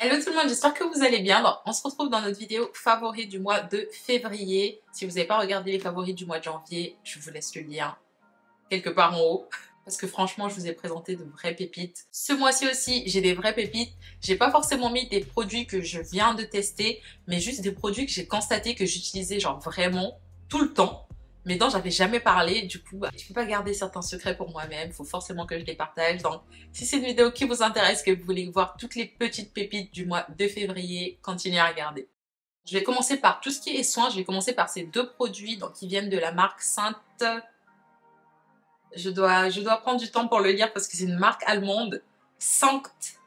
Hello tout le monde, j'espère que vous allez bien. Donc, on se retrouve dans notre vidéo favori du mois de février. Si vous n'avez pas regardé les favoris du mois de janvier, je vous laisse le lien quelque part en haut. Parce que franchement, je vous ai présenté de vraies pépites. Ce mois-ci aussi, j'ai des vraies pépites. J'ai pas forcément mis des produits que je viens de tester, mais juste des produits que j'ai constaté que j'utilisais genre vraiment tout le temps, mais dont j'avais jamais parlé. Du coup, je peux pas garder certains secrets pour moi-même. Il faut forcément que je les partage. Donc, si c'est une vidéo qui vous intéresse, que vous voulez voir toutes les petites pépites du mois de février, continuez à regarder. Je vais commencer par tout ce qui est soins. Je vais commencer par ces deux produits donc, qui viennent de la marque Sainte... Je dois prendre du temps pour le lire parce que c'est une marque allemande, Sankt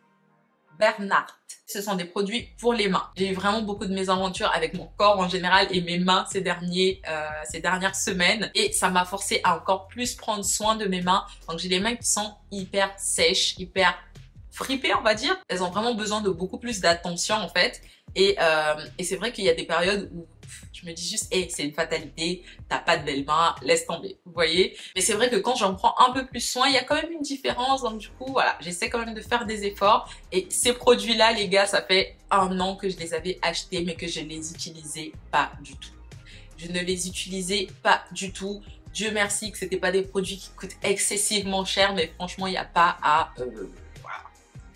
Bernhard. Ce sont des produits pour les mains. J'ai eu vraiment beaucoup de mésaventures avec mon corps en général et mes mains ces dernières semaines. Et ça m'a forcé à encore plus prendre soin de mes mains. Donc j'ai les mains qui sont hyper sèches, hyper fripées on va dire. Elles ont vraiment besoin de beaucoup plus d'attention en fait. Et c'est vrai qu'il y a des périodes où je me dis juste, hey, c'est une fatalité, t'as pas de belles mains, laisse tomber, vous voyez. Mais c'est vrai que quand j'en prends un peu plus soin, il y a quand même une différence. Donc du coup, voilà, j'essaie quand même de faire des efforts. Et ces produits-là, les gars, ça fait 1 an que je les avais achetés, mais que je ne les utilisais pas du tout. Je ne les utilisais pas du tout. Dieu merci que c'était pas des produits qui coûtent excessivement cher, mais franchement, il n'y a pas à...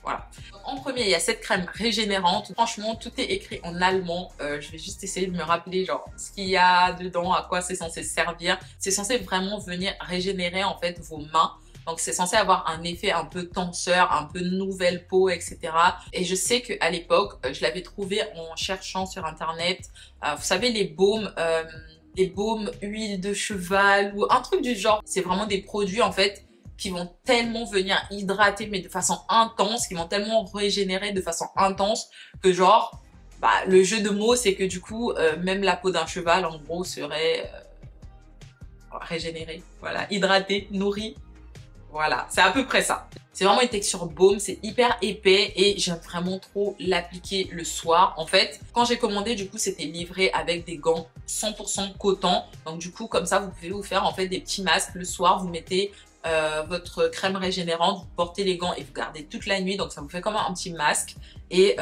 Voilà. En premier, il y a cette crème régénérante. Franchement, tout est écrit en allemand. Je vais juste essayer de me rappeler genre ce qu'il y a dedans, à quoi c'est censé servir. C'est censé vraiment venir régénérer en fait vos mains. Donc c'est censé avoir un effet un peu tenseur, un peu nouvelle peau, etc. Et je sais qu'à l'époque, je l'avais trouvé en cherchant sur internet. Vous savez les baumes huile de cheval ou un truc du genre. C'est vraiment des produits en fait qui vont tellement venir hydrater mais de façon intense, qui vont tellement régénérer de façon intense que genre, le jeu de mots c'est que du coup, même la peau d'un cheval en gros serait régénérée, voilà, hydratée, nourrie, voilà, c'est à peu près ça. C'est vraiment une texture baume, c'est hyper épais et j'aime vraiment trop l'appliquer le soir. En fait, quand j'ai commandé, du coup, c'était livré avec des gants 100% coton. Donc du coup, comme ça, vous pouvez vous faire en fait des petits masques le soir. Vous mettez votre crème régénérante, vous portez les gants et vous gardez toute la nuit. Donc ça vous fait comme un petit masque. Et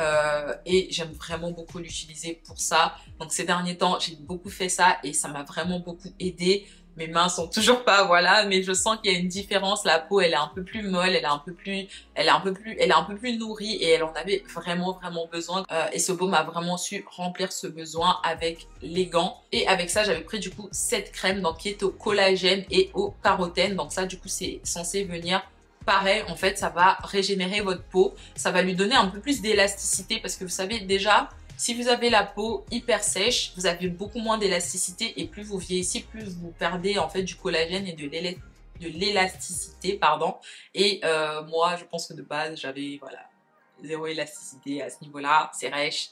j'aime vraiment beaucoup l'utiliser pour ça. Donc ces derniers temps, j'ai beaucoup fait ça et ça m'a vraiment beaucoup aidé. Mes mains sont toujours pas, voilà, mais je sens qu'il y a une différence. La peau, elle est un peu plus molle, elle est un peu plus nourrie et elle en avait vraiment besoin. Et ce baume a vraiment su remplir ce besoin avec les gants. Et avec ça, j'avais pris du coup cette crème donc qui est au collagène et au carotène. Donc ça, du coup, c'est censé venir pareil. En fait, ça va régénérer votre peau. Ça va lui donner un peu plus d'élasticité parce que vous savez déjà, si vous avez la peau hyper sèche, vous avez beaucoup moins d'élasticité et plus vous vieillissez, plus vous perdez en fait du collagène et de l'élasticité, pardon. Et moi, je pense que de base, j'avais voilà zéro élasticité à ce niveau-là. C'est rêche,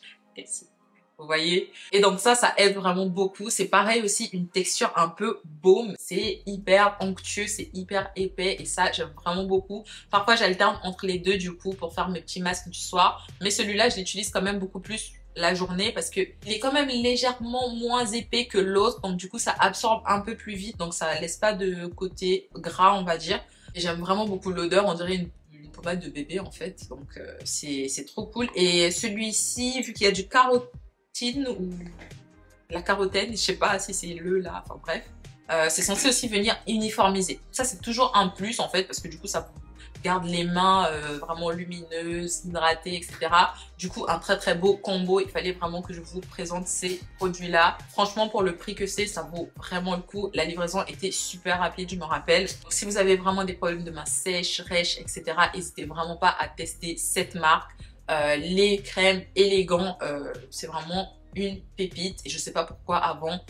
vous voyez? Et donc ça aide vraiment beaucoup. C'est pareil aussi, une texture un peu baume. C'est hyper onctueux, c'est hyper épais et ça, j'aime vraiment beaucoup. Parfois, j'alterne entre les deux du coup pour faire mes petits masques du soir. Mais celui-là, je l'utilise quand même beaucoup plus la journée parce que il est quand même légèrement moins épais que l'autre. Donc du coup, ça absorbe un peu plus vite. Donc ça laisse pas de côté gras, on va dire. Et j'aime vraiment beaucoup l'odeur. On dirait une pommade de bébé en fait. Donc c'est trop cool. Et celui-ci, vu qu'il y a du carotène ou la carotène, je sais pas si c'est le là, enfin bref, c'est censé aussi venir uniformiser. Ça c'est toujours un plus en fait parce que du coup ça garde les mains vraiment lumineuses, hydratées, etc. Du coup un très beau combo. Il fallait vraiment que je vous présente ces produits là. Franchement pour le prix que c'est, ça vaut vraiment le coup. La livraison était super rapide, je me rappelle. Donc si vous avez vraiment des problèmes de mains sèches, rêches, etc. n'hésitez vraiment pas à tester cette marque. Les crèmes et les gants, c'est vraiment une pépite et je sais pas pourquoi avant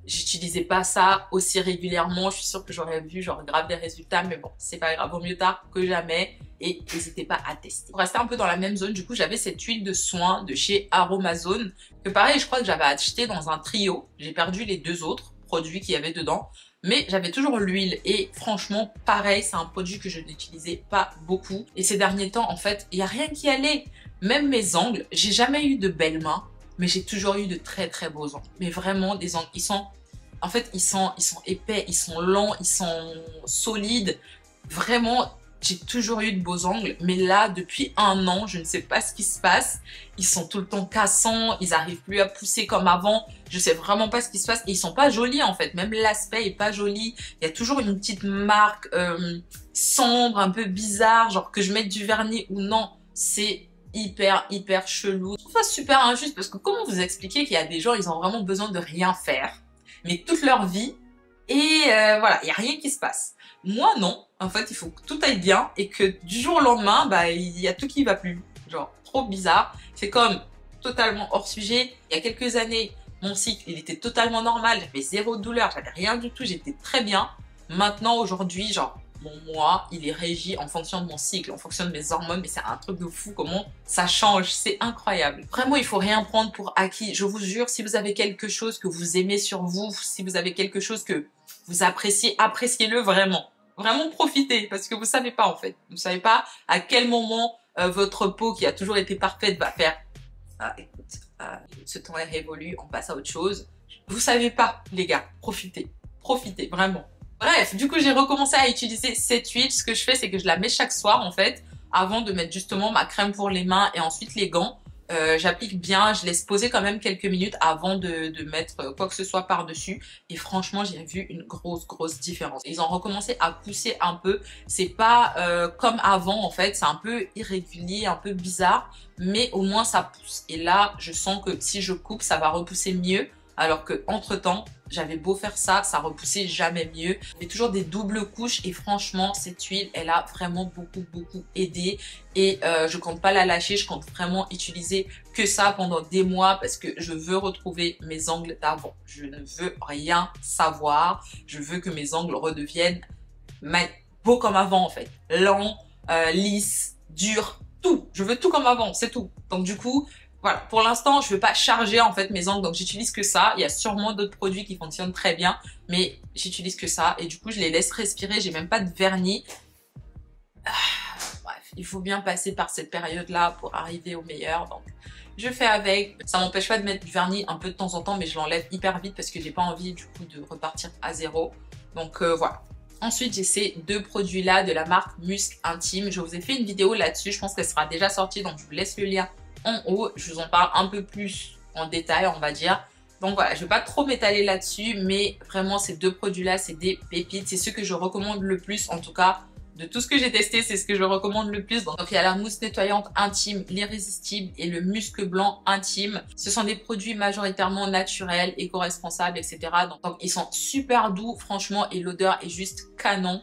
j'utilisais pas ça aussi régulièrement. Je suis sûre que j'aurais vu genre grave des résultats, mais bon, c'est pas grave, vaut mieux tard que jamais. Et n'hésitez pas à tester. Pour rester un peu dans la même zone, du coup, j'avais cette huile de soin de chez Aromazone que pareil, je crois que j'avais acheté dans un trio. J'ai perdu les 2 autres produits qu'il y avait dedans, mais j'avais toujours l'huile et franchement, pareil, c'est un produit que je n'utilisais pas beaucoup. Et ces derniers temps, en fait, il y a rien qui allait. Même mes ongles, j'ai jamais eu de belles mains. Mais j'ai toujours eu de très beaux ongles. Mais vraiment, des ongles, ils sont épais, ils sont longs, ils sont solides. Vraiment, j'ai toujours eu de beaux ongles, mais là, depuis 1 an, je ne sais pas ce qui se passe. Ils sont tout le temps cassants, ils arrivent plus à pousser comme avant. Je sais vraiment pas ce qui se passe. Et ils sont pas jolis en fait, même l'aspect est pas joli. Il y a toujours une petite marque sombre, un peu bizarre, genre que je mette du vernis ou non. C'est hyper chelou. Je trouve ça super injuste parce que comment vous expliquer qu'il y a des gens, ils ont vraiment besoin de rien faire, mais toute leur vie, et voilà, il y a rien qui se passe. Moi non, en fait il faut que tout aille bien et que du jour au lendemain, bah il y a tout qui va plus. Genre trop bizarre. C'est comme totalement hors sujet. Il y a quelques années, mon cycle il était totalement normal, j'avais zéro douleur, j'avais rien du tout, j'étais très bien. Maintenant aujourd'hui, genre mon moi, il est régi en fonction de mon cycle, en fonction de mes hormones, mais c'est un truc de fou comment ça change, c'est incroyable. Vraiment, il faut rien prendre pour acquis. Je vous jure, si vous avez quelque chose que vous aimez sur vous, si vous avez quelque chose que vous appréciez, appréciez-le vraiment. Vraiment profitez, parce que vous savez pas en fait. Vous savez pas à quel moment votre peau qui a toujours été parfaite va faire ah, écoute, ce temps est révolu, on passe à autre chose. Vous savez pas, les gars, profitez, profitez, vraiment. Bref, du coup, j'ai recommencé à utiliser cette huile. Ce que je fais, c'est que je la mets chaque soir, en fait, avant de mettre justement ma crème pour les mains et ensuite les gants. J'applique bien, je laisse poser quand même quelques minutes avant de mettre quoi que ce soit par-dessus. Et franchement, j'ai vu une grosse différence. Ils ont recommencé à pousser un peu. C'est pas comme avant, en fait. C'est un peu irrégulier, un peu bizarre. Mais au moins, ça pousse. Et là, je sens que si je coupe, ça va repousser mieux. Alors que entre-temps, j'avais beau faire ça, ça repoussait jamais mieux. J'ai toujours des doubles couches et franchement, cette huile, elle a vraiment beaucoup aidé. Et je compte pas la lâcher, je compte vraiment utiliser que ça pendant des mois parce que je veux retrouver mes ongles d'avant. Je ne veux rien savoir. Je veux que mes ongles redeviennent beaux comme avant en fait. Lents, lisses, durs, tout. Je veux tout comme avant, c'est tout. Donc du coup, voilà, pour l'instant, je ne veux pas charger en fait mes ongles, donc j'utilise que ça. Il y a sûrement d'autres produits qui fonctionnent très bien, mais j'utilise que ça. Et du coup, je les laisse respirer, j'ai même pas de vernis. Bref, il faut bien passer par cette période-là pour arriver au meilleur. Donc, je fais avec. Ça m'empêche pas de mettre du vernis un peu de temps en temps, mais je l'enlève hyper vite parce que j'ai pas envie du coup de repartir à zéro. Donc voilà. Ensuite, j'ai ces deux produits-là de la marque Musc Intime. Je vous ai fait une vidéo là-dessus. Je pense qu'elle sera déjà sortie, donc je vous laisse le lien en haut. Je vous en parle un peu plus en détail, on va dire. Donc voilà, je ne vais pas trop m'étaler là-dessus, mais vraiment ces deux produits-là, c'est des pépites. C'est ceux que je recommande le plus, en tout cas, de tout ce que j'ai testé, c'est ce que je recommande le plus. Donc il y a la mousse nettoyante intime, l'irrésistible et le musc blanc intime. Ce sont des produits majoritairement naturels, éco-responsables, etc. Donc ils sont super doux, franchement, et l'odeur est juste canon.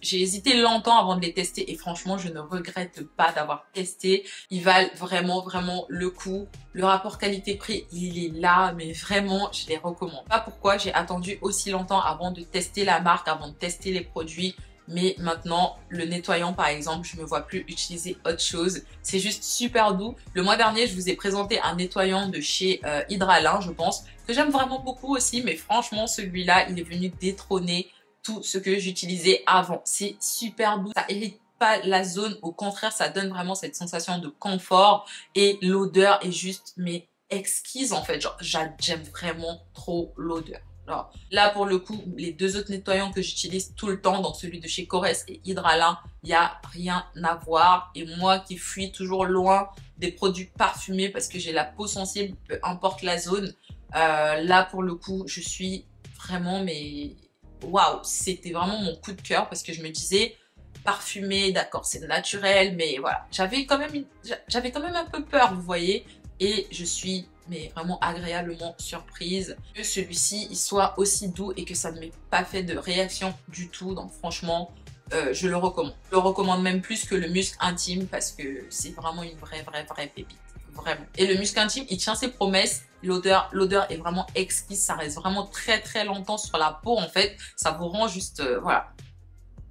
J'ai hésité longtemps avant de les tester et franchement, je ne regrette pas d'avoir testé. Ils valent vraiment le coup. Le rapport qualité-prix, il est là, mais vraiment, je les recommande. Pas pourquoi j'ai attendu aussi longtemps avant de tester la marque, avant de tester les produits. Mais maintenant, le nettoyant par exemple, je ne me vois plus utiliser autre chose. C'est juste super doux. Le mois dernier, je vous ai présenté un nettoyant de chez Hydralin, je pense, que j'aime vraiment beaucoup aussi. Mais franchement, celui-là, il est venu détrôner tout ce que j'utilisais avant. C'est super doux, ça irrite pas la zone. Au contraire, ça donne vraiment cette sensation de confort. Et l'odeur est juste, mais exquise en fait. Genre, j'aime vraiment trop l'odeur. Alors, là, pour le coup, les deux autres nettoyants que j'utilise tout le temps, donc celui de chez Corès et Hydralin, il n'y a rien à voir. Et moi qui fuis toujours loin des produits parfumés parce que j'ai la peau sensible, peu importe la zone, là, pour le coup, je suis vraiment, mais waouh, c'était vraiment mon coup de cœur parce que je me disais, parfumé, d'accord, c'est naturel, mais voilà, j'avais quand même un peu peur, vous voyez, et je suis mais vraiment agréablement surprise que celui-ci il soit aussi doux et que ça ne m'ait pas fait de réaction du tout. Donc franchement, je le recommande. Je le recommande même plus que le musc intime parce que c'est vraiment une vraie pépite. Vraiment. Et le musc intime, il tient ses promesses. L'odeur est vraiment exquise. Ça reste vraiment très longtemps sur la peau en fait. Ça vous rend juste, voilà,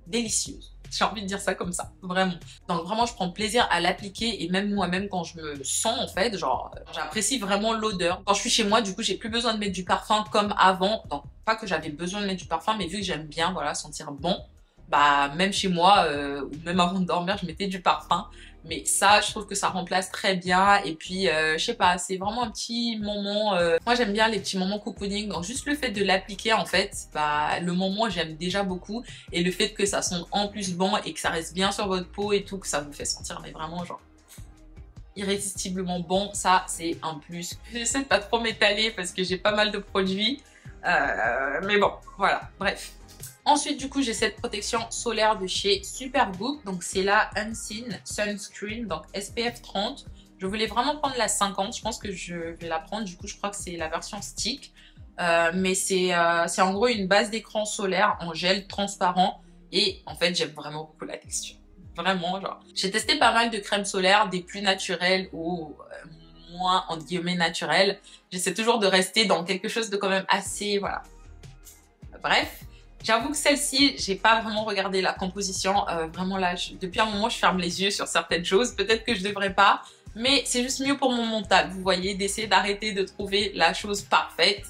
délicieuse. J'ai envie de dire ça comme ça, vraiment. Donc vraiment, je prends plaisir à l'appliquer et même moi-même quand je me sens en fait, genre, j'apprécie vraiment l'odeur. Quand je suis chez moi, du coup, j'ai plus besoin de mettre du parfum comme avant. Donc, pas que j'avais besoin de mettre du parfum, mais vu que j'aime bien, voilà, sentir bon, bah même chez moi, ou même avant de dormir, je mettais du parfum. Mais ça, je trouve que ça remplace très bien. Et puis, je sais pas, c'est vraiment un petit moment. Moi, j'aime bien les petits moments cocooning. Donc, juste le fait de l'appliquer, en fait, bah, le moment, j'aime déjà beaucoup. Et le fait que ça sente en plus bon et que ça reste bien sur votre peau et tout, que ça vous fait sentir, mais vraiment, genre, irrésistiblement bon, ça, c'est un plus. J'essaie de pas trop m'étaler parce que j'ai pas mal de produits. Mais bon, voilà, bref. Ensuite, du coup, j'ai cette protection solaire de chez Supergoop. Donc, c'est la Unseen Sunscreen, donc SPF 30. Je voulais vraiment prendre la 50. Je pense que je vais la prendre. Du coup, je crois que c'est la version stick. Mais c'est en gros une base d'écran solaire en gel transparent. Et en fait, j'aime vraiment beaucoup la texture. Vraiment, genre. J'ai testé pas mal de crèmes solaires, des plus naturelles ou moins, entre guillemets, naturelles. J'essaie toujours de rester dans quelque chose de quand même assez, voilà. Bref. J'avoue que celle-ci, j'ai pas vraiment regardé la composition. Vraiment là, depuis un moment, je ferme les yeux sur certaines choses. Peut-être que je devrais pas, mais c'est juste mieux pour mon mental. Vous voyez, d'essayer d'arrêter de trouver la chose parfaite.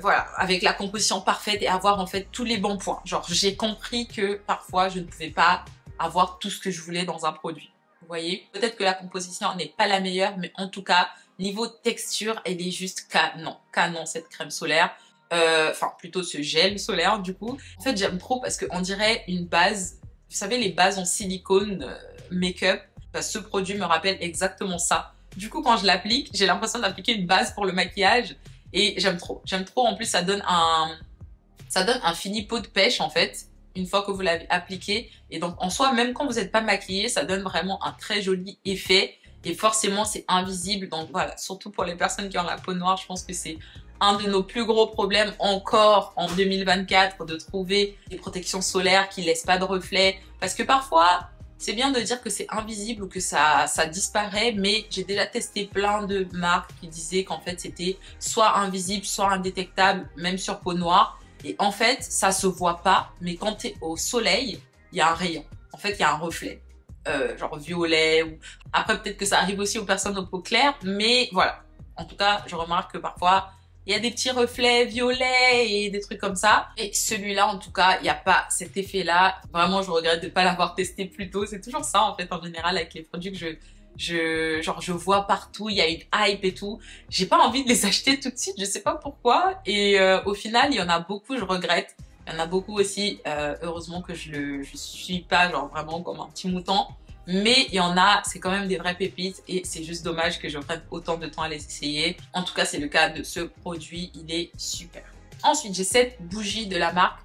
Voilà, avec la composition parfaite et avoir en fait tous les bons points. Genre, j'ai compris que parfois, je ne pouvais pas avoir tout ce que je voulais dans un produit. Vous voyez, peut-être que la composition n'est pas la meilleure, mais en tout cas, niveau texture, elle est juste canon. Canon, cette crème solaire. Enfin plutôt ce gel solaire du coup. En fait j'aime trop parce qu'on dirait une base, vous savez les bases en silicone make-up, bah, ce produit me rappelle exactement ça. Du coup quand je l'applique, j'ai l'impression d'appliquer une base pour le maquillage et j'aime trop. J'aime trop, en plus ça donne un fini pot de pêche en fait, une fois que vous l'avez appliqué. Et donc en soi, même quand vous n'êtes pas maquillé, ça donne vraiment un très joli effet. Et forcément c'est invisible, donc voilà, surtout pour les personnes qui ont la peau noire, je pense que c'est un de nos plus gros problèmes encore en 2024, de trouver des protections solaires qui laissent pas de reflets. Parce que parfois, c'est bien de dire que c'est invisible ou que ça disparaît, mais j'ai déjà testé plein de marques qui disaient qu'en fait c'était soit invisible, soit indétectable, même sur peau noire. Et en fait, ça se voit pas, mais quand tu es au soleil, il y a un rayon. En fait, il y a un reflet. Genre violet ou... Après, peut-être que ça arrive aussi aux personnes aux peaux claires, mais voilà. En tout cas, je remarque que parfois, il y a des petits reflets violets et des trucs comme ça. Et celui-là, en tout cas, il n'y a pas cet effet-là. Vraiment, je regrette de ne pas l'avoir testé plus tôt. C'est toujours ça, en fait, en général, avec les produits que je vois partout. Il y a une hype et tout. J'ai pas envie de les acheter tout de suite. Je sais pas pourquoi. Et au final, il y en a beaucoup, je regrette. Il y en a beaucoup aussi. Heureusement que je suis pas, genre, vraiment comme un petit mouton. Mais il y en a, c'est quand même des vraies pépites et c'est juste dommage que je prenne autant de temps à les essayer. En tout cas, c'est le cas de ce produit, il est super. Ensuite, j'ai cette bougie de la marque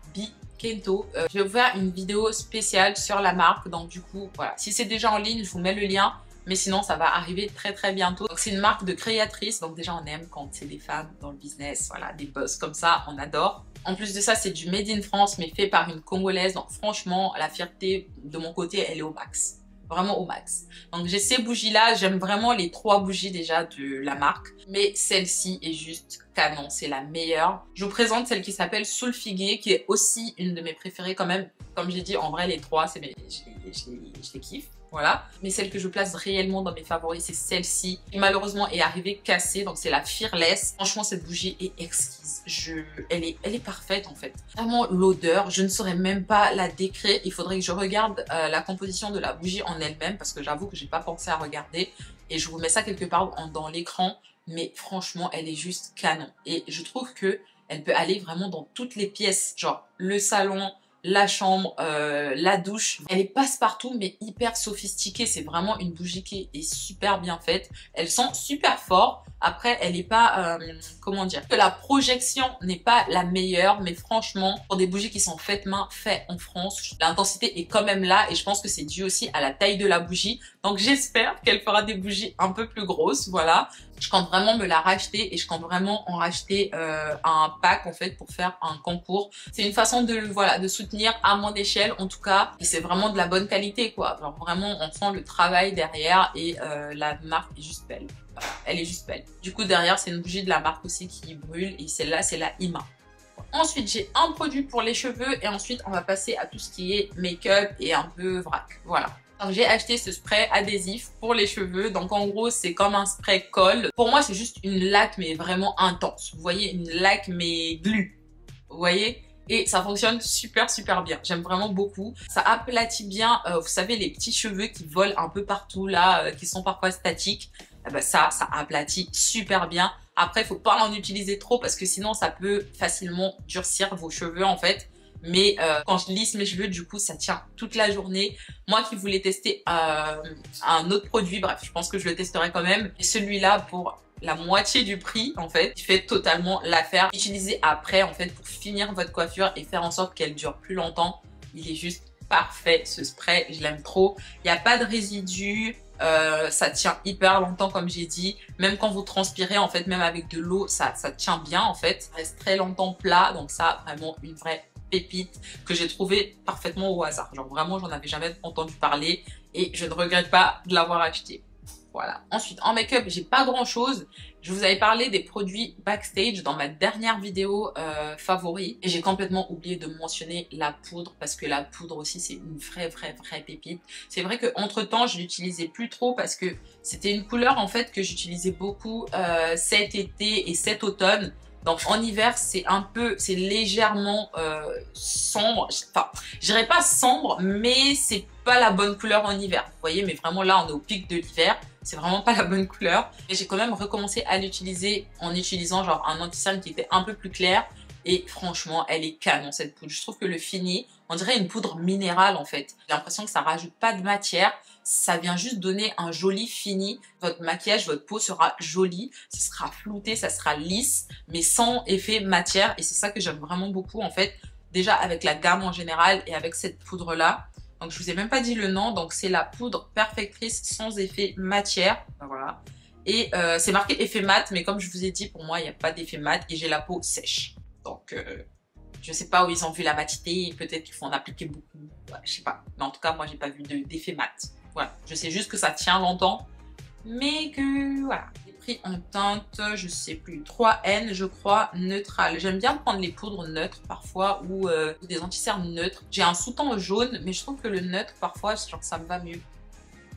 Kento. Je vais vous faire une vidéo spéciale sur la marque, donc du coup, voilà. Si c'est déjà en ligne, je vous mets le lien, mais sinon, ça va arriver très très bientôt. Donc c'est une marque de créatrices, donc déjà on aime quand c'est des femmes dans le business, voilà, des boss comme ça, on adore. En plus de ça, c'est du made in France, mais fait par une Congolaise, donc franchement, la fierté de mon côté, elle est au max. Vraiment au max. Donc j'ai ces bougies là, j'aime vraiment les 3 bougies déjà de la marque, mais celle-ci est juste canon, c'est la meilleure. Je vous présente celle qui s'appelle Soul Figuier, qui est aussi une de mes préférées quand même. Comme j'ai dit, en vrai les 3, je les kiffe. Voilà. Mais celle que je place réellement dans mes favoris, c'est celle-ci, qui malheureusement est arrivée cassée, donc c'est la Fearless. Franchement, cette bougie est exquise. Elle est parfaite en fait. Vraiment, l'odeur, je ne saurais même pas la décrire. Il faudrait que je regarde la composition de la bougie en elle-même, parce que j'avoue que j'ai pas pensé à regarder. Et je vous mets ça quelque part dans l'écran. Mais franchement, elle est juste canon. Et je trouve que elle peut aller vraiment dans toutes les pièces, genre le salon, la chambre, la douche. Elle est passe-partout mais hyper sophistiquée. C'est vraiment une bougie qui est super bien faite. Elle sent super fort. Après, elle n'est pas, comment dire, que la projection n'est pas la meilleure, mais franchement, pour des bougies qui sont faites main, faites en France, l'intensité est quand même là et je pense que c'est dû aussi à la taille de la bougie. Donc j'espère qu'elle fera des bougies un peu plus grosses, voilà. Je compte vraiment me la racheter et je compte vraiment en racheter un pack en fait pour faire un concours. C'est une façon de, voilà, de soutenir à mon échelle en tout cas. Et c'est vraiment de la bonne qualité quoi. Genre vraiment on sent le travail derrière et la marque est juste belle. Voilà, elle est juste belle. Du coup derrière c'est une bougie de la marque aussi qui brûle et celle-là c'est la Ima. Ensuite j'ai un produit pour les cheveux et ensuite on va passer à tout ce qui est make-up et un peu vrac. Voilà. Donc j'ai acheté ce spray adhésif pour les cheveux. Donc en gros c'est comme un spray colle. Pour moi c'est juste une laque mais vraiment intense. Vous voyez, une laque mais glue. Vous voyez? et ça fonctionne super bien. J'aime vraiment beaucoup. Ça aplatit bien, vous savez, les petits cheveux qui volent un peu partout là, qui sont parfois statiques. Eh ben ça aplatit super bien. Après, faut pas en utiliser trop parce que sinon ça peut facilement durcir vos cheveux en fait. Mais quand je lisse mes cheveux, du coup, ça tient toute la journée. Moi qui voulais tester un autre produit, bref, je pense que je le testerai quand même. Et celui-là, pour la moitié du prix, en fait, il fait totalement l'affaire. Utilisez après, en fait, pour finir votre coiffure et faire en sorte qu'elle dure plus longtemps. Il est juste parfait, ce spray. Je l'aime trop. Il n'y a pas de résidus. Ça tient hyper longtemps comme j'ai dit, même quand vous transpirez en fait, même avec de l'eau, ça tient bien en fait, ça reste très longtemps plat, donc ça vraiment une vraie pépite que j'ai trouvé parfaitement au hasard. Genre vraiment j'en avais jamais entendu parler et je ne regrette pas de l'avoir acheté. Voilà. Ensuite, en make-up, j'ai pas grand chose. Je vous avais parlé des produits Backstage dans ma dernière vidéo favori. Et j'ai complètement oublié de mentionner la poudre parce que la poudre aussi, c'est une vraie pépite. C'est vrai que entre temps, je l'utilisais plus trop parce que c'était une couleur en fait que j'utilisais beaucoup cet été et cet automne. Donc en hiver, c'est légèrement sombre. Enfin, je dirais pas sombre, mais c'est pas la bonne couleur en hiver. Vous voyez, mais vraiment là, on est au pic de l'hiver. C'est vraiment pas la bonne couleur. Et j'ai quand même recommencé à l'utiliser en utilisant genre un anti-cerne qui était un peu plus clair. Et franchement, elle est canon cette poudre. Je trouve que le fini, on dirait une poudre minérale en fait. J'ai l'impression que ça rajoute pas de matière. Ça vient juste donner un joli fini. Votre maquillage, votre peau sera jolie. Ça sera flouté, ça sera lisse, mais sans effet matière. Et c'est ça que j'aime vraiment beaucoup en fait. Déjà avec la gamme en général et avec cette poudre là. Donc je vous ai même pas dit le nom. Donc c'est la poudre perfectrice sans effet matière. Voilà. Et c'est marqué effet mat, mais comme je vous ai dit, pour moi il n'y a pas d'effet mat et j'ai la peau sèche. Donc je sais pas où ils ont vu la matité. Peut-être qu'il faut en appliquer beaucoup. Ouais, je sais pas. Mais en tout cas moi j'ai pas vu d'effet mat. Voilà, je sais juste que ça tient longtemps, mais que voilà. Les prix en teinte, je sais plus, 3N je crois, neutral. J'aime bien prendre les poudres neutres parfois ou des anti-cernes neutres. J'ai un sous-ton jaune, mais je trouve que le neutre parfois, genre, ça me va mieux.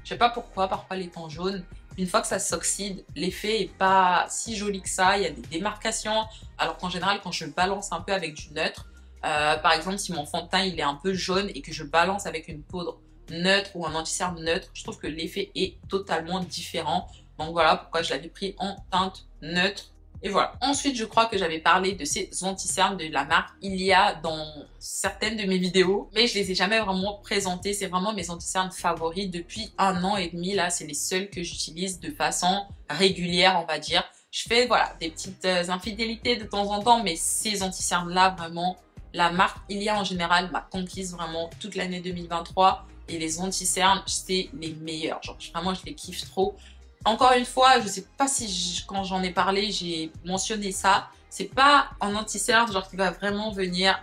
Je sais pas pourquoi, parfois les tons jaunes, une fois que ça s'oxyde, l'effet est pas si joli que ça. Il y a des démarcations, alors qu'en général, quand je balance un peu avec du neutre, par exemple, si mon fond de teint il est un peu jaune et que je balance avec une poudre neutre ou un anti-cerne neutre, je trouve que l'effet est totalement différent. Donc voilà pourquoi je l'avais pris en teinte neutre. Et voilà. Ensuite, je crois que j'avais parlé de ces anti-cernes de la marque Ilia dans certaines de mes vidéos, mais je les ai jamais vraiment présentés. C'est vraiment mes anti-cernes favoris depuis 1 an et demi. Là, c'est les seuls que j'utilise de façon régulière, on va dire. Je fais voilà des petites infidélités de temps en temps, mais ces anti-cernes là, vraiment, la marque Ilia en général m'a conquise vraiment toute l'année 2023. Et les anti-cernes, c'est les meilleurs. Genre, vraiment, je les kiffe trop. Encore une fois, je sais pas si quand j'en ai parlé, j'ai mentionné ça. C'est pas un anti-cerne genre qui va vraiment venir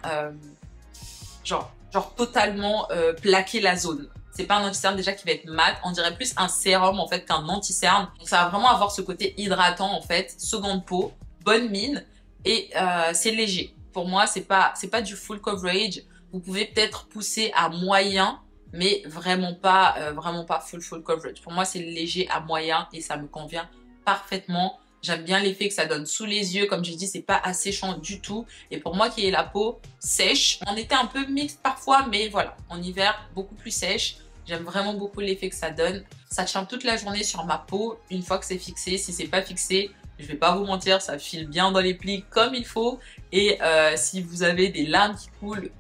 genre totalement plaquer la zone. C'est pas un anti-cerne déjà qui va être mat. On dirait plus un sérum en fait qu'un anti-cerne. Donc ça va vraiment avoir ce côté hydratant en fait. Seconde peau, bonne mine et c'est léger. Pour moi, c'est pas du full coverage. Vous pouvez peut-être pousser à moyen, mais vraiment pas full coverage. Pour moi, c'est léger à moyen et ça me convient parfaitement. J'aime bien l'effet que ça donne sous les yeux. Comme j'ai dit, c'est pas asséchant du tout. Et pour moi qui ai la peau sèche, en été un peu mixte parfois, mais voilà, en hiver, beaucoup plus sèche. J'aime vraiment beaucoup l'effet que ça donne. Ça tient toute la journée sur ma peau une fois que c'est fixé. Si c'est pas fixé, je vais pas vous mentir, ça file bien dans les plis comme il faut. Et si vous avez des larmes qui coulent,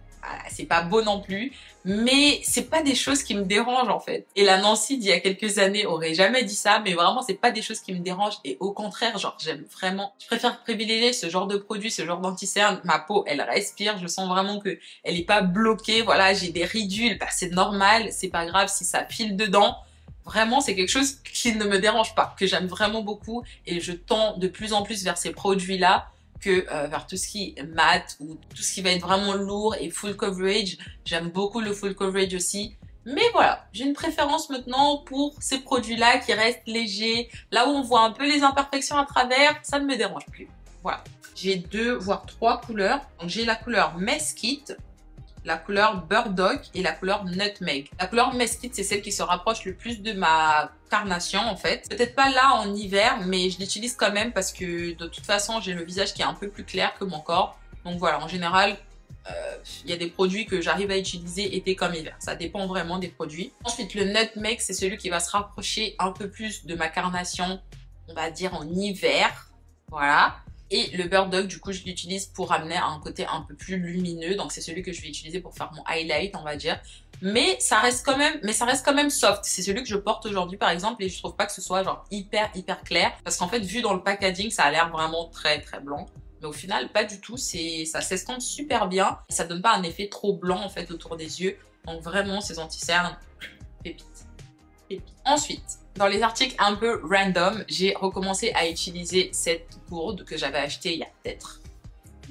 c'est pas beau non plus, mais c'est pas des choses qui me dérangent en fait. Et la Nancy d'il y a quelques années aurait jamais dit ça, mais vraiment c'est pas des choses qui me dérangent et au contraire, genre j'aime vraiment, je préfère privilégier ce genre de produit, ce genre d'anti-cerne. Ma peau elle respire, je sens vraiment que elle est pas bloquée, voilà, j'ai des ridules, bah c'est normal, c'est pas grave si ça file dedans. Vraiment, c'est quelque chose qui ne me dérange pas, que j'aime vraiment beaucoup et je tends de plus en plus vers ces produits-là que vers tout ce qui est mat ou tout ce qui va être vraiment lourd et full coverage. J'aime beaucoup le full coverage aussi. Mais voilà, j'ai une préférence maintenant pour ces produits-là qui restent légers. Là où on voit un peu les imperfections à travers, ça ne me dérange plus. Voilà. J'ai 2 voire 3 couleurs. Donc j'ai la couleur Mesquite, la couleur Burdock et la couleur Nutmeg. La couleur Mesquite, c'est celle qui se rapproche le plus de ma carnation en fait. Peut-être pas là en hiver, mais je l'utilise quand même parce que de toute façon, j'ai le visage qui est un peu plus clair que mon corps. Donc voilà, en général, Il y a des produits que j'arrive à utiliser été comme hiver. Ça dépend vraiment des produits. Ensuite, le Nutmeg, c'est celui qui va se rapprocher un peu plus de ma carnation, on va dire en hiver. Voilà. Et le Burdock, du coup, je l'utilise pour amener un côté un peu plus lumineux. Donc, c'est celui que je vais utiliser pour faire mon highlight, on va dire. Mais ça reste quand même soft. C'est celui que je porte aujourd'hui, par exemple, et je trouve pas que ce soit genre hyper clair. Parce qu'en fait, vu dans le packaging, ça a l'air vraiment très blanc. Mais au final, pas du tout. Ça s'estompe super bien. Et ça donne pas un effet trop blanc, en fait, autour des yeux. Donc, vraiment, ces anti-cernes, pépites. Ensuite, dans les articles un peu random, j'ai recommencé à utiliser cette gourde que j'avais achetée il y a peut-être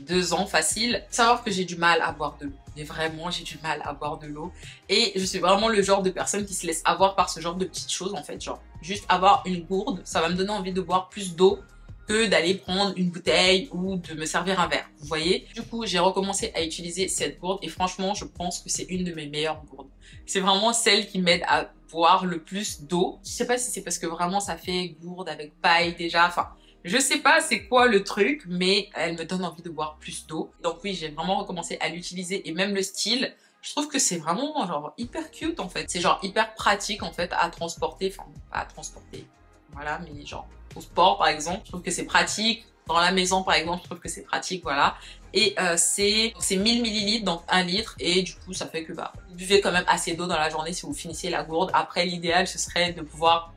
2 ans facile. Savoir que j'ai du mal à boire de l'eau. Mais vraiment, j'ai du mal à boire de l'eau. Et je suis vraiment le genre de personne qui se laisse avoir par ce genre de petites choses en fait. Genre, juste avoir une gourde, ça va me donner envie de boire plus d'eau que d'aller prendre une bouteille ou de me servir un verre. Vous voyez? Du coup, j'ai recommencé à utiliser cette gourde et franchement, je pense que c'est une de mes meilleures gourdes. C'est vraiment celle qui m'aide à boire le plus d'eau. Je sais pas si c'est parce que vraiment ça fait gourde avec paille déjà. Enfin, je sais pas c'est quoi le truc, mais elle me donne envie de boire plus d'eau. Donc oui, j'ai vraiment recommencé à l'utiliser et même le style, je trouve que c'est vraiment genre hyper cute en fait. C'est genre hyper pratique en fait à transporter, enfin pas à transporter, voilà, mais genre au sport par exemple, je trouve que c'est pratique. Dans la maison par exemple, je trouve que c'est pratique, voilà. Et c'est 1000 ml, donc 1 litre. Et du coup, ça fait que bah, vous buvez quand même assez d'eau dans la journée si vous finissez la gourde. Après, l'idéal, ce serait de pouvoir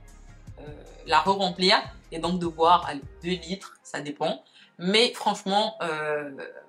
la re-remplir. Et donc de boire, allez, 2 litres, ça dépend. Mais franchement,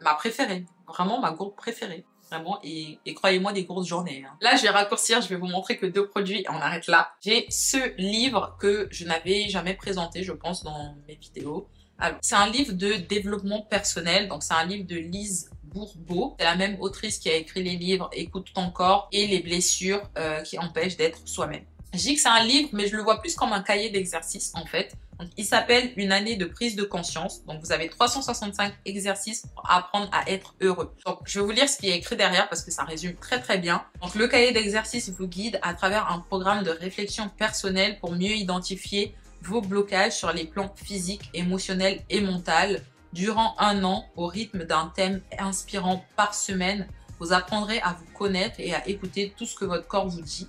ma préférée, vraiment ma gourde préférée. Vraiment, et croyez-moi, des gourdes j'en ai. Hein. Là, je vais raccourcir, je vais vous montrer que 2 produits et on arrête là. J'ai ce livre que je n'avais jamais présenté, je pense, dans mes vidéos. Alors, c'est un livre de développement personnel, donc c'est un livre de Lise Bourbeau. C'est la même autrice qui a écrit les livres Écoute ton corps et Les blessures qui empêchent d'être soi-même. Je dis que c'est un livre, mais je le vois plus comme un cahier d'exercices en fait. Donc, il s'appelle Une année de prise de conscience. Donc, vous avez 365 exercices pour apprendre à être heureux. Donc, je vais vous lire ce qui est écrit derrière parce que ça résume très bien. Donc, le cahier d'exercices vous guide à travers un programme de réflexion personnelle pour mieux identifier vos blocages sur les plans physiques, émotionnels et mental. Durant 1 an, au rythme d'un thème inspirant par semaine, vous apprendrez à vous connaître et à écouter tout ce que votre corps vous dit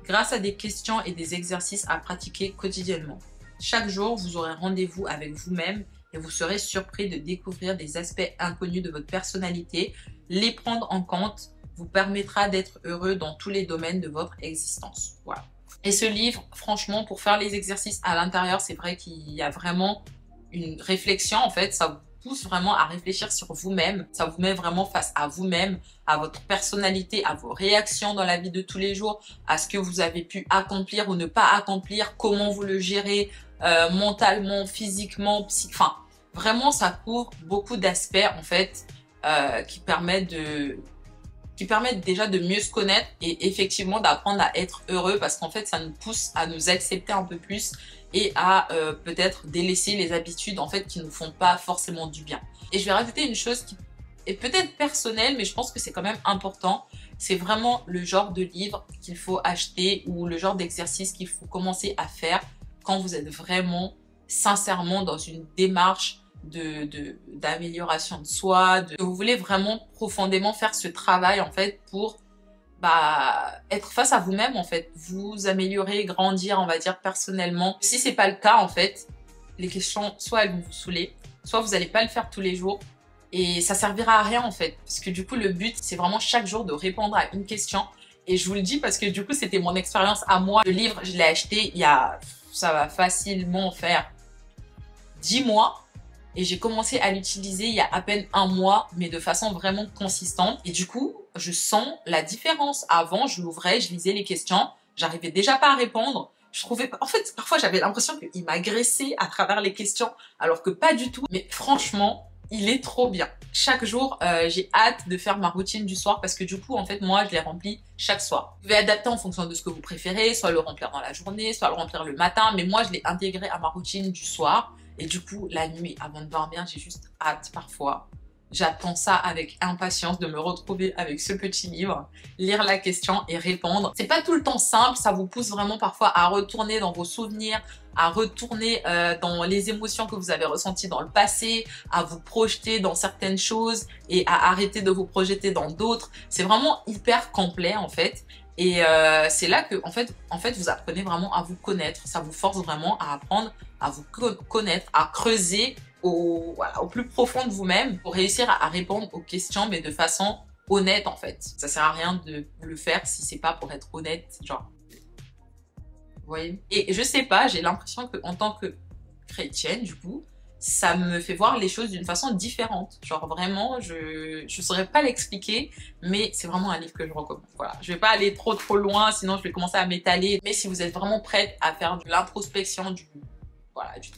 grâce à des questions et des exercices à pratiquer quotidiennement. Chaque jour, vous aurez rendez-vous avec vous-même et vous serez surpris de découvrir des aspects inconnus de votre personnalité. Les prendre en compte vous permettra d'être heureux dans tous les domaines de votre existence. Voilà. Et ce livre, franchement, pour faire les exercices à l'intérieur, c'est vrai qu'il y a vraiment une réflexion. En fait, ça vous pousse vraiment à réfléchir sur vous-même. Ça vous met vraiment face à vous-même, à votre personnalité, à vos réactions dans la vie de tous les jours, à ce que vous avez pu accomplir ou ne pas accomplir, comment vous le gérez mentalement, physiquement, enfin, vraiment, ça couvre beaucoup d'aspects, en fait, qui permettent déjà de mieux se connaître et effectivement d'apprendre à être heureux parce qu'en fait, ça nous pousse à nous accepter un peu plus et à peut-être délaisser les habitudes en fait qui nous font pas forcément du bien. Et je vais rajouter une chose qui est peut-être personnelle, mais je pense que c'est quand même important. C'est vraiment le genre de livre qu'il faut acheter ou le genre d'exercice qu'il faut commencer à faire quand vous êtes vraiment sincèrement dans une démarche d'amélioration de soi, vous voulez vraiment profondément faire ce travail en fait pour être face à vous-même en fait, vous améliorer, grandir on va dire personnellement. Si c'est pas le cas en fait, les questions soit elles vont vous saouler, soit vous allez pas le faire tous les jours et ça servira à rien en fait, parce que du coup le but c'est vraiment chaque jour de répondre à une question. Et je vous le dis parce que du coup c'était mon expérience à moi. Le livre je l'ai acheté ça va facilement faire 10 mois. Et j'ai commencé à l'utiliser il y a à peine 1 mois, mais de façon vraiment consistante. Et du coup, je sens la différence. Avant, je l'ouvrais, je lisais les questions, j'arrivais déjà pas à répondre. Je trouvais, en fait, parfois j'avais l'impression qu'il m'agressait à travers les questions, alors que pas du tout. Mais franchement, il est trop bien. Chaque jour, j'ai hâte de faire ma routine du soir parce que du coup, en fait, moi, je les remplis chaque soir. Vous pouvez adapter en fonction de ce que vous préférez, soit le remplir dans la journée, soit le remplir le matin. Mais moi, je l'ai intégré à ma routine du soir. Et du coup, la nuit, avant de dormir, j'ai juste hâte parfois J'attends ça avec impatience de me retrouver avec ce petit livre, lire la question et répondre. C'est pas tout le temps simple, ça vous pousse vraiment parfois à retourner dans vos souvenirs, à retourner dans les émotions que vous avez ressenties dans le passé, à vous projeter dans certaines choses et à arrêter de vous projeter dans d'autres. C'est vraiment hyper complet en fait. Et c'est là que en fait, vous apprenez vraiment à vous connaître. Ça vous force vraiment à apprendre à vous connaître, à creuser au plus profond de vous-même pour réussir à répondre aux questions, mais de façon honnête en fait. Ça sert à rien de le faire si c'est pas pour être honnête, genre. Vous voyez? Et je sais pas, j'ai l'impression que en tant que chrétienne, du coup, ça me fait voir les choses d'une façon différente. Genre vraiment, je saurais pas l'expliquer, mais c'est vraiment un livre que je recommande. Voilà, je vais pas aller trop loin, sinon je vais commencer à m'étaler. Mais si vous êtes vraiment prête à faire de l'introspection, du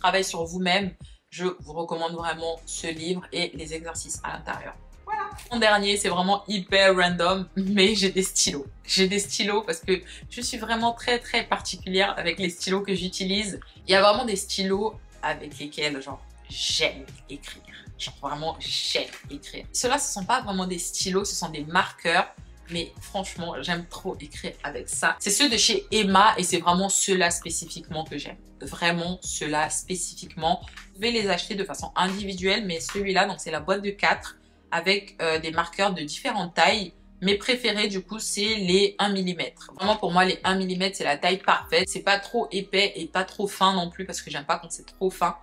travail sur vous-même, je vous recommande vraiment ce livre et les exercices à l'intérieur. Voilà. Mon dernier, c'est vraiment hyper random, mais j'ai des stylos. J'ai des stylos parce que je suis vraiment très particulière avec les stylos que j'utilise. Il y a vraiment des stylos avec lesquels, genre, j'aime écrire. Genre, vraiment, j'aime écrire. Ceux-là, ce sont pas vraiment des stylos, ce sont des marqueurs. Mais franchement, j'aime trop écrire avec ça. C'est ceux de chez Emma et c'est vraiment ceux-là spécifiquement que j'aime. Vraiment ceux-là spécifiquement. Vous pouvez les acheter de façon individuelle, mais celui-là, donc c'est la boîte de 4 avec des marqueurs de différentes tailles. Mes préférés, du coup, c'est les 1 mm. Vraiment, pour moi, les 1 mm, c'est la taille parfaite. C'est pas trop épais et pas trop fin non plus parce que j'aime pas quand c'est trop fin.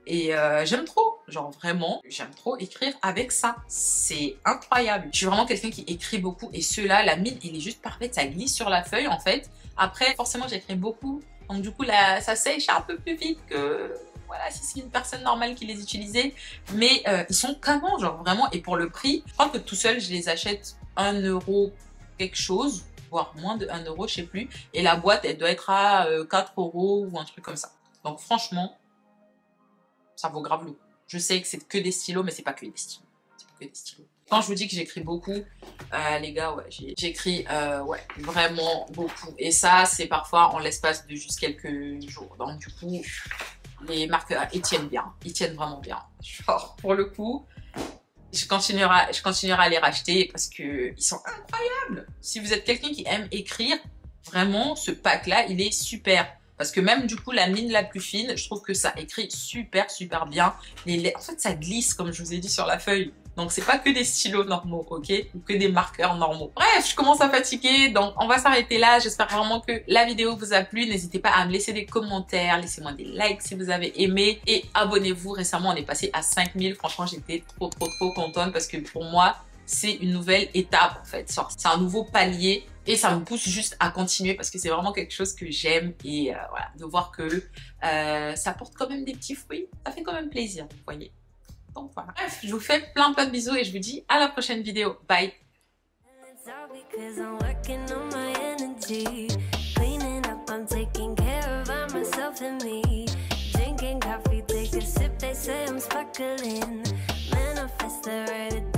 Et j'aime trop, genre vraiment, j'aime trop écrire avec ça. C'est incroyable. Je suis vraiment quelqu'un qui écrit beaucoup et ceux-là, la mine, il est juste parfaite. Ça glisse sur la feuille en fait. Après, forcément, j'écris beaucoup. Donc du coup, là, ça sèche un peu plus vite que voilà, si c'est une personne normale qui les utilisait. Mais ils sont canon, genre vraiment. Et pour le prix, je crois que tout seul, je les achète 1 € quelque chose, voire moins de 1 €, je sais plus. Et la boîte, elle doit être à 4 € ou un truc comme ça. Donc franchement, ça vaut grave le coup. Je sais que c'est que des stylos, mais c'est pas que des stylos. C'est pas que des stylos. Quand je vous dis que j'écris beaucoup, les gars, ouais, j'écris ouais, vraiment beaucoup. Et ça, c'est parfois en l'espace de juste quelques jours. Donc du coup, les marqueurs, ils tiennent bien. Ils tiennent vraiment bien. Genre, pour le coup, je continuerai à les racheter parce que ils sont incroyables. Si vous êtes quelqu'un qui aime écrire, vraiment, ce pack-là, il est super. Parce que même du coup, la mine la plus fine, je trouve que ça écrit super bien. En fait, ça glisse, comme je vous ai dit, sur la feuille. Donc, c'est pas que des stylos normaux, ok? Ou que des marqueurs normaux. Bref, je commence à fatiguer, donc on va s'arrêter là. J'espère vraiment que la vidéo vous a plu. N'hésitez pas à me laisser des commentaires, laissez-moi des likes si vous avez aimé. Et abonnez-vous. Récemment, on est passé à 5000. Franchement, j'étais trop contente parce que pour moi, c'est une nouvelle étape, en fait. C'est un nouveau palier. Et ça me pousse juste à continuer parce que c'est vraiment quelque chose que j'aime. Et voilà, de voir que ça porte quand même des petits fruits, ça fait quand même plaisir, vous voyez. Donc voilà. Bref, je vous fais plein de bisous et je vous dis à la prochaine vidéo. Bye! Drinking coffee, take a sip, they say I'm sparkling. Manifest the right